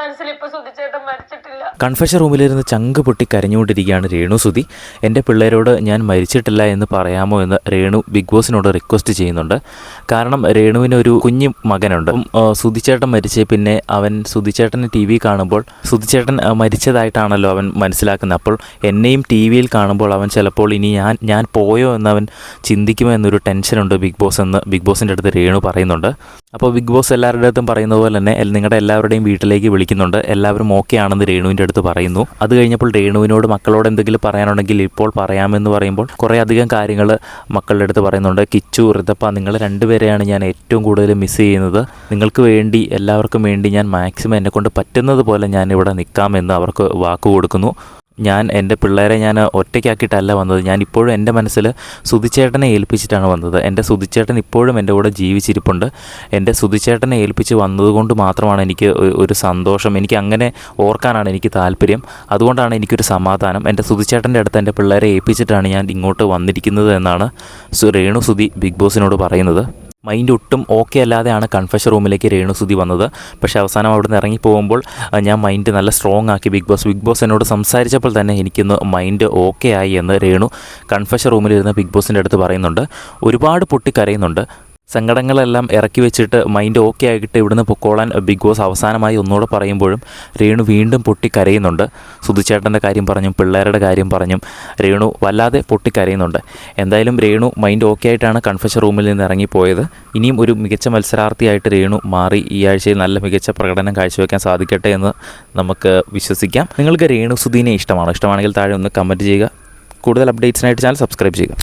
മനസ്സിലിപ്പോൾ സുധിച്ചേട്ടൻ മരിച്ചിട്ടില്ല. കൺഫെഷൻ റൂമിലിരുന്ന് ചങ്ക് പൊട്ടി കരഞ്ഞുകൊണ്ടിരിക്കുകയാണ് രേണു സുധി. എൻ്റെ പിള്ളേരോട് ഞാൻ മരിച്ചിട്ടില്ല എന്ന് പറയാമോ എന്ന് രേണു ബിഗ് ബോസിനോട് റിക്വസ്റ്റ് ചെയ്യുന്നുണ്ട്. കാരണം രേണുവിന് ഒരു കുഞ്ഞു മകനുണ്ട്. സുധിച്ചേട്ടൻ മരിച്ച് പിന്നെ അവൻ സുധിച്ചേട്ടനെ ടി വി കാണുമ്പോൾ സുധിച്ചേട്ടൻ മരിച്ചതായിട്ടാണല്ലോ അവൻ മനസ്സിലാക്കുന്നത്. അപ്പോൾ എന്നെയും ടി വിയിൽ കാണുമ്പോൾ അവൻ ചിലപ്പോൾ ഇനി ഞാൻ പോയോ എന്നവൻ ചിന്തിക്കുമോ എന്നൊരു ടെൻഷനുണ്ട് ബിഗ് ബോസ് എന്ന് ബിഗ് ബോസിൻ്റെ അടുത്ത് രേണു പറയുന്നുണ്ട്. അപ്പോൾ ബിഗ് ബോസ് എല്ലാവരുടെ അടുത്തും പറയുന്നത് പോലെ തന്നെ നിങ്ങളുടെ എല്ലാവരുടെയും വീട്ടിലേക്ക് വിളിക്കുന്നുണ്ട്. എല്ലാവരും ഓക്കെ ആണെന്ന് രേണുവിൻ്റെ അടുത്ത് പറയുന്നു. അത് കഴിഞ്ഞപ്പോൾ രേണുവിനോട് മക്കളോട് എന്തെങ്കിലും പറയാനുണ്ടെങ്കിൽ ഇപ്പോൾ പറയാമെന്ന് പറയുമ്പോൾ കുറേ അധികം കാര്യങ്ങൾ മക്കളുടെ അടുത്ത് പറയുന്നുണ്ട്. കിച്ചു, ഋതപ്പ, നിങ്ങൾ രണ്ടുപേരെയാണ് ഞാൻ ഏറ്റവും കൂടുതൽ മിസ് ചെയ്യുന്നത്. നിങ്ങൾക്ക് വേണ്ടി എല്ലാവർക്കും വേണ്ടി ഞാൻ മാക്സിമം എന്നെക്കൊണ്ട് പറ്റുന്നത് പോലെ ഞാൻ ഇവിടെ നിൽക്കാമെന്ന് അവർക്ക് വാക്ക് കൊടുക്കുന്നു. എൻ്റെ പിള്ളേരെ ഞാൻ ഒറ്റയ്ക്കാക്കിയിട്ടല്ല വന്നത്. ഞാൻ ഇപ്പോഴും എൻ്റെ മനസ്സിൽ സുധിച്ചേട്ടനെ ഏൽപ്പിച്ചിട്ടാണ് വന്നത്. എൻ്റെ സുധിച്ചേട്ടൻ ഇപ്പോഴും എൻ്റെ കൂടെ ജീവിച്ചിരിപ്പുണ്ട്. എൻ്റെ സുധിച്ചേട്ടനെ ഏൽപ്പിച്ച് വന്നതുകൊണ്ട് മാത്രമാണ് എനിക്ക് ഒരു സന്തോഷം. എനിക്ക് അങ്ങനെ ഓർക്കാനാണ് എനിക്ക് താല്പര്യം. അതുകൊണ്ടാണ് എനിക്കൊരു സമാധാനം. എൻ്റെ സുധിച്ചേട്ടൻ്റെ അടുത്ത് എൻ്റെ പിള്ളേരെ ഏൽപ്പിച്ചിട്ടാണ് ഞാൻ ഇങ്ങോട്ട് വന്നിരിക്കുന്നത് എന്നാണ് രേണു സുധി ബിഗ് ബോസിനോട് പറയുന്നത്. മൈൻഡ് ഒട്ടും ഓക്കെ അല്ലാതെയാണ് കൺഫെഷൻ റൂമിലേക്ക് രേണു സുധി വന്നത്. പക്ഷേ അവസാനം അവിടെ നിന്ന് ഇറങ്ങിപ്പോകുമ്പോൾ ഞാൻ മൈൻഡ് നല്ല സ്ട്രോങ് ആക്കി ബിഗ് ബോസ് എന്നോട് സംസാരിച്ചപ്പോൾ തന്നെ എനിക്കൊന്ന് മൈൻഡ് ഓക്കെ ആയി എന്ന് രേണു കൺഫെഷൻ റൂമിലിരുന്ന് ബിഗ് ബോസിൻ്റെ അടുത്ത് പറയുന്നുണ്ട്. ഒരുപാട് പൊട്ടിക്കരയുന്നുണ്ട്. സങ്കടങ്ങളെല്ലാം ഇറക്കി വെച്ചിട്ട് മൈൻഡ് ഓക്കെ ആയിട്ട് ഇവിടുന്ന് പൊക്കോളാൻ ബിഗ് ബോസ് അവസാനമായി ഒന്നുകൂടെ പറയുമ്പോഴും രേണു വീണ്ടും പൊട്ടിക്കരയുന്നുണ്ട്. സുധിച്ചേട്ടൻ്റെ കാര്യം പറഞ്ഞും പിള്ളേരുടെ കാര്യം പറഞ്ഞും രേണു വല്ലാതെ പൊട്ടിക്കരയുന്നുണ്ട്. എന്തായാലും രേണു മൈൻഡ് ഓക്കെ ആയിട്ടാണ് കൺഫെഷൻ റൂമിൽ നിന്ന് ഇറങ്ങിപ്പോയത്. ഇനിയും ഒരു മികച്ച മത്സരാർത്ഥിയായിട്ട് രേണു മാറി ഈ ആഴ്ചയിൽ നല്ല മികച്ച പ്രകടനം കാഴ്ചവെക്കാൻ സാധിക്കട്ടെ എന്ന് നമുക്ക് വിശ്വസിക്കാം. നിങ്ങൾക്ക് രേണു സുധീനെ ഇഷ്ടമാണെങ്കിൽ താഴെ ഒന്ന് കമൻറ്റ് ചെയ്യുക. കൂടുതൽ അപ്ഡേറ്റ്സിനായിട്ട് ചാനൽ സബ്സ്ക്രൈബ് ചെയ്യുക.